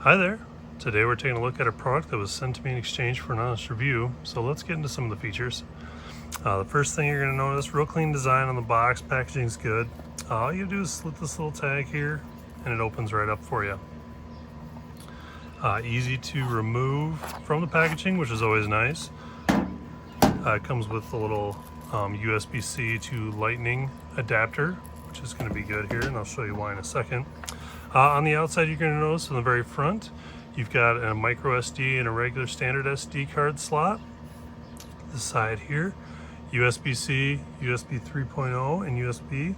Hi there. Today we're taking a look at a product that was sent to me in exchange for an honest review. So let's get into some of the features. The first thing you're going to notice, real clean design on the box. Packaging's good. All you do is slit this little tag here and it opens right up for you. Easy to remove from the packaging, which is always nice. It comes with a little USB-C to lightning adapter, which is going to be good here, and I'll show you why in a second. On the outside, you're going to notice in the very front, you've got a micro SD and a regular standard SD card slot. The side here, USB-C, USB 3.0, and USB.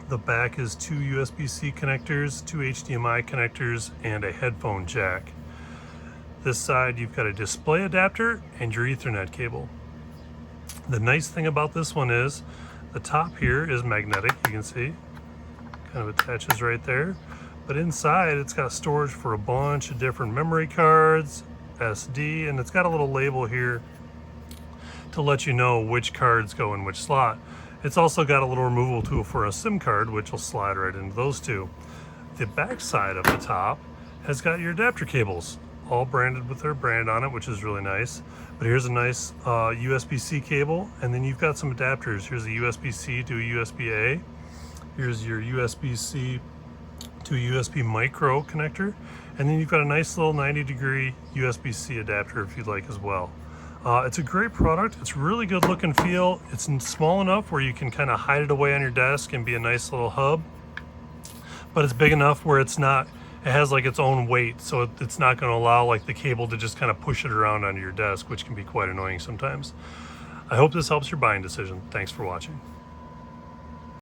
The back is two USB-C connectors, two HDMI connectors, and a headphone jack. This side, you've got a display adapter and your Ethernet cable. The nice thing about this one is the top here is magnetic, you can see. Kind of attaches right there. But inside, it's got storage for a bunch of different memory cards, SD, and it's got a little label here to let you know which cards go in which slot. It's also got a little removal tool for a SIM card, which will slide right into those two. The back side of the top has got your adapter cables, all branded with their brand on it, which is really nice. But here's a nice USB-C cable, and then you've got some adapters. Here's a USB-C to a USB-A. Here's your USB-C to a USB micro connector, and then you've got a nice little 90-degree USB-C adapter if you'd like as well. It's a great product. It's really good look and feel. It's small enough where you can kind of hide it away on your desk and be a nice little hub, but it's big enough where it's not, it has like its own weight, so it's not going to allow like the cable to just kind of push it around onto your desk, which can be quite annoying sometimes. I hope this helps your buying decision. Thanks for watching.